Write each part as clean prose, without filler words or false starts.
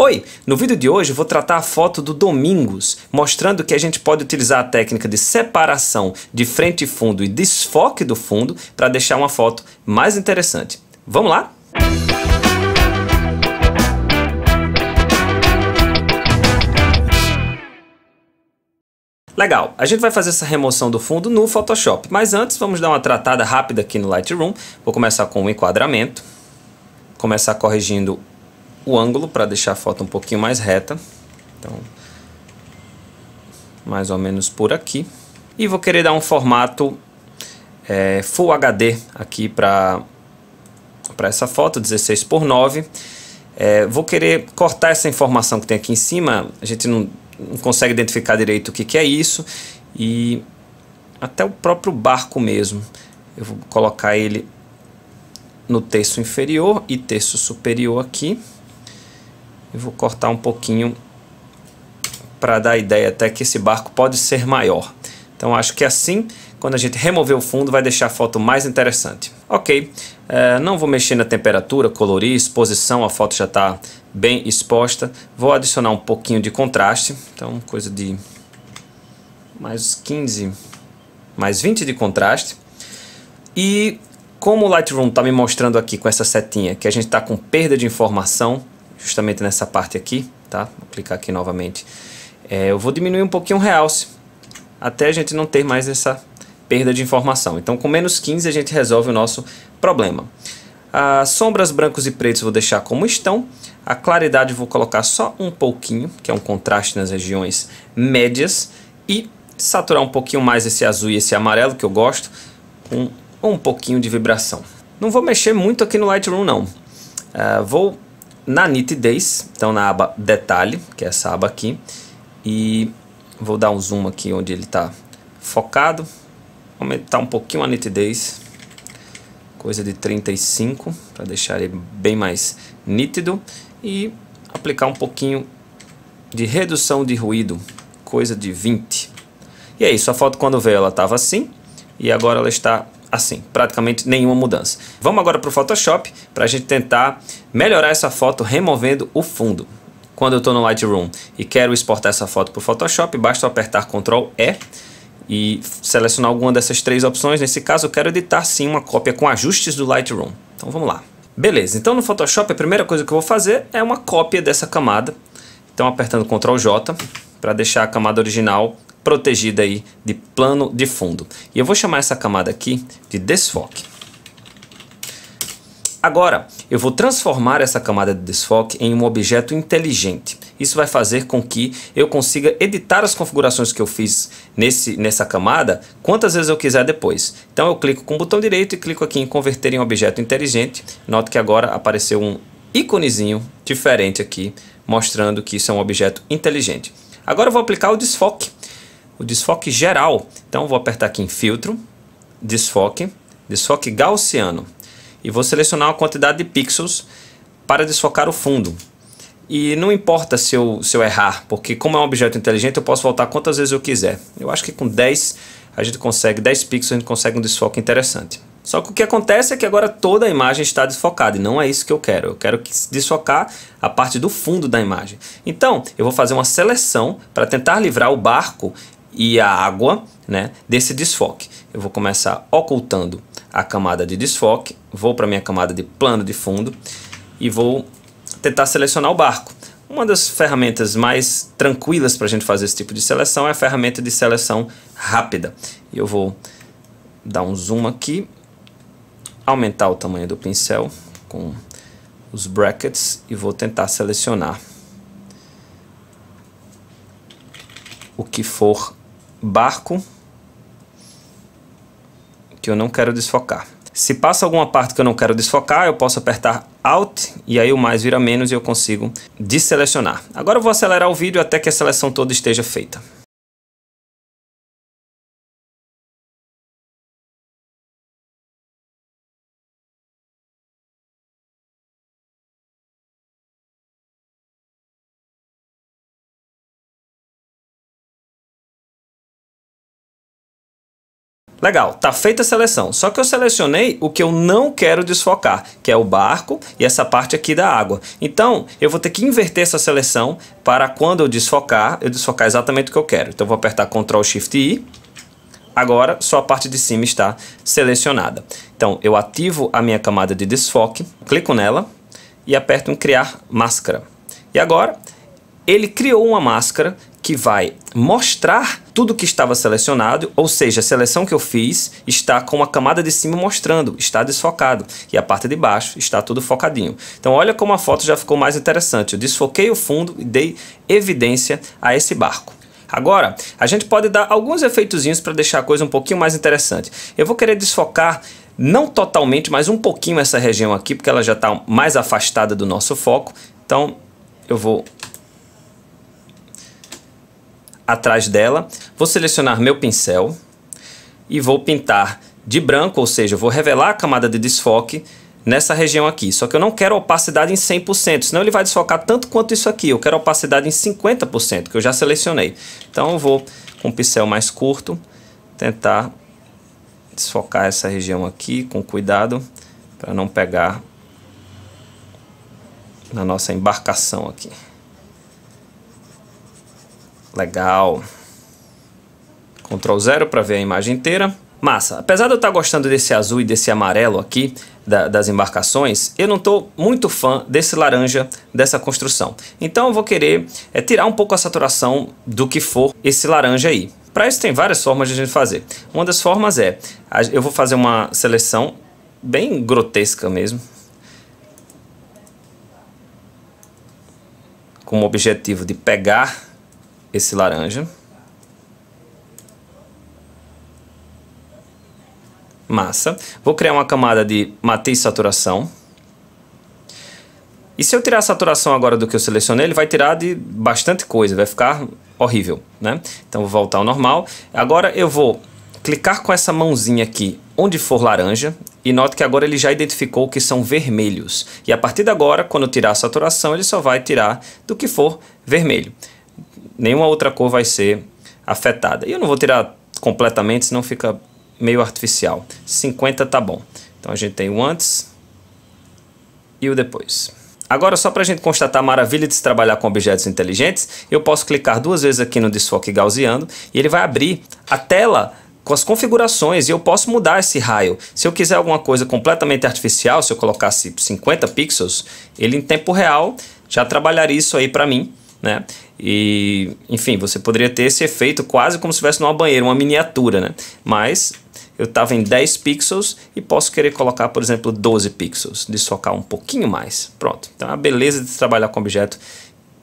Oi! No vídeo de hoje eu vou tratar a foto do Domingos, mostrando que a gente pode utilizar a técnica de separação de frente e fundo e desfoque do fundo para deixar uma foto mais interessante. Vamos lá? Legal, a gente vai fazer essa remoção do fundo no Photoshop, mas antes vamos dar uma tratada rápida aqui no Lightroom. Vou começar com o enquadramento, começar corrigindo o ângulo para deixar a foto um pouquinho mais reta, então mais ou menos por aqui, e vou querer dar um formato Full HD aqui para essa foto, 16:9. Vou querer cortar essa informação que tem aqui em cima, a gente não consegue identificar direito o que é isso, e até o próprio barco mesmo, eu vou colocar ele no terço inferior e terço superior aqui. Eu vou cortar um pouquinho para dar a ideia até que esse barco pode ser maior. Então acho que assim, quando a gente remover o fundo, vai deixar a foto mais interessante. Ok, não vou mexer na temperatura, colorir, exposição, a foto já está bem exposta. Vou adicionar um pouquinho de contraste, então coisa de mais 15, mais 20 de contraste. E como o Lightroom está me mostrando aqui com essa setinha que a gente está com perda de informação, justamente nessa parte aqui, tá? Vou clicar aqui novamente. Eu vou diminuir um pouquinho o realce, até a gente não ter mais essa perda de informação. Então com menos 15 a gente resolve o nosso problema. As sombras brancos e pretos vou deixar como estão. A claridade vou colocar só um pouquinho, que é um contraste nas regiões médias. E saturar um pouquinho mais esse azul e esse amarelo, que eu gosto, com um pouquinho de vibração. Não vou mexer muito aqui no Lightroom não. Vou na nitidez, então na aba detalhe, que é essa aba aqui, e vou dar um zoom aqui onde ele está focado, aumentar um pouquinho a nitidez, coisa de 35, para deixar ele bem mais nítido, e aplicar um pouquinho de redução de ruído, coisa de 20. E é isso, a foto quando veio ela estava assim, e agora ela está assim, praticamente nenhuma mudança. Vamos agora para o Photoshop para a gente tentar melhorar essa foto removendo o fundo. Quando eu estou no Lightroom e quero exportar essa foto para o Photoshop, basta eu apertar Ctrl E e selecionar alguma dessas três opções. Nesse caso eu quero editar sim uma cópia com ajustes do Lightroom. Então vamos lá. Beleza, então no Photoshop a primeira coisa que eu vou fazer é uma cópia dessa camada. Então apertando Ctrl J para deixar a camada original protegida aí de plano de fundo. E eu vou chamar essa camada aqui de desfoque. Agora, eu vou transformar essa camada de desfoque em um objeto inteligente. Isso vai fazer com que eu consiga editar as configurações que eu fiz nessa camada quantas vezes eu quiser depois. Então eu clico com o botão direito e clico aqui em converter em objeto inteligente. Note que agora apareceu um íconezinho diferente aqui, mostrando que isso é um objeto inteligente. Agora eu vou aplicar o desfoque geral. Então vou apertar aqui em filtro, desfoque gaussiano, e vou selecionar uma quantidade de pixels para desfocar o fundo. E não importa se eu errar, porque como é um objeto inteligente eu posso voltar quantas vezes eu quiser. Eu acho que com 10 a gente consegue, 10 pixels a gente consegue um desfoque interessante. Só que o que acontece é que agora toda a imagem está desfocada, e não é isso que eu quero. Eu quero desfocar a parte do fundo da imagem. Então eu vou fazer uma seleção para tentar livrar o barco e a água, né, desse desfoque. Eu vou começar ocultando a camada de desfoque, vou para minha camada de plano de fundo e vou tentar selecionar o barco. Uma das ferramentas mais tranquilas para a gente fazer esse tipo de seleção é a ferramenta de seleção rápida. E eu vou dar um zoom aqui, aumentar o tamanho do pincel com os brackets e vou tentar selecionar o que for barco que eu não quero desfocar. Se passa alguma parte que eu não quero desfocar, eu posso apertar Alt e aí o mais vira menos e eu consigo desselecionar. Agora eu vou acelerar o vídeo até que a seleção toda esteja feita. Legal, tá feita a seleção, só que eu selecionei o que eu não quero desfocar, que é o barco e essa parte aqui da água. Então, eu vou ter que inverter essa seleção para quando eu desfocar exatamente o que eu quero. Então, eu vou apertar Ctrl Shift I. Agora, só a parte de cima está selecionada. Então, eu ativo a minha camada de desfoque, clico nela e aperto em Criar Máscara. E agora, ele criou uma máscara que vai mostrar tudo que estava selecionado, ou seja, a seleção que eu fiz está com a camada de cima mostrando, está desfocado, e a parte de baixo está tudo focadinho. Então olha como a foto já ficou mais interessante, eu desfoquei o fundo e dei evidência a esse barco. Agora, a gente pode dar alguns efeitozinhos para deixar a coisa um pouquinho mais interessante. Eu vou querer desfocar, não totalmente, mas um pouquinho essa região aqui, porque ela já está mais afastada do nosso foco, então eu vou atrás dela, vou selecionar meu pincel e vou pintar de branco, ou seja, eu vou revelar a camada de desfoque nessa região aqui, só que eu não quero opacidade em 100%, senão ele vai desfocar tanto quanto isso aqui, eu quero opacidade em 50%, que eu já selecionei. Então eu vou com um pincel mais curto tentar desfocar essa região aqui com cuidado para não pegar na nossa embarcação aqui. Legal. Ctrl 0 para ver a imagem inteira. Massa. Apesar de eu estar gostando desse azul e desse amarelo aqui das embarcações, eu não estou muito fã desse laranja dessa construção. Então eu vou querer tirar um pouco a saturação do que for esse laranja aí. Para isso tem várias formas de a gente fazer. Uma das formas é, eu vou fazer uma seleção bem grotesca mesmo, com o objetivo de pegar esse laranja. Massa. Vou criar uma camada de matiz saturação. E se eu tirar a saturação agora do que eu selecionei, ele vai tirar de bastante coisa, vai ficar horrível, né? Então vou voltar ao normal. Agora eu vou clicar com essa mãozinha aqui onde for laranja e note que agora ele já identificou que são vermelhos. E a partir de agora, quando eu tirar a saturação, ele só vai tirar do que for vermelho. Nenhuma outra cor vai ser afetada. E eu não vou tirar completamente, senão fica meio artificial. 50 tá bom. Então a gente tem o antes e o depois. Agora, só para a gente constatar a maravilha de se trabalhar com objetos inteligentes, eu posso clicar duas vezes aqui no desfoque gaussiano e ele vai abrir a tela com as configurações e eu posso mudar esse raio. Se eu quiser alguma coisa completamente artificial, se eu colocasse 50 pixels, ele em tempo real já trabalharia isso aí para mim, né? E, enfim, você poderia ter esse efeito quase como se estivesse numa banheira, uma miniatura, né? Mas eu estava em 10 pixels e posso querer colocar, por exemplo, 12 pixels, desfocar um pouquinho mais. Pronto. Então, a beleza de trabalhar com objeto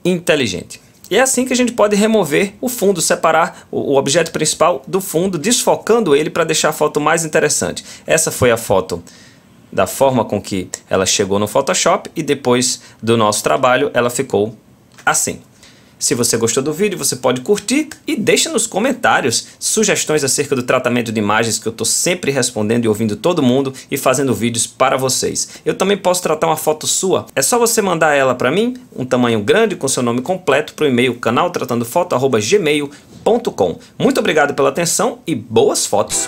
inteligente. E é assim que a gente pode remover o fundo, separar o objeto principal do fundo, desfocando ele para deixar a foto mais interessante. Essa foi a foto da forma com que ela chegou no Photoshop e depois do nosso trabalho ela ficou assim. Se você gostou do vídeo, você pode curtir e deixa nos comentários sugestões acerca do tratamento de imagens, que eu estou sempre respondendo e ouvindo todo mundo e fazendo vídeos para vocês. Eu também posso tratar uma foto sua. É só você mandar ela para mim, um tamanho grande com seu nome completo, para o e-mail canaltratandofoto@gmail.com. Muito obrigado pela atenção e boas fotos!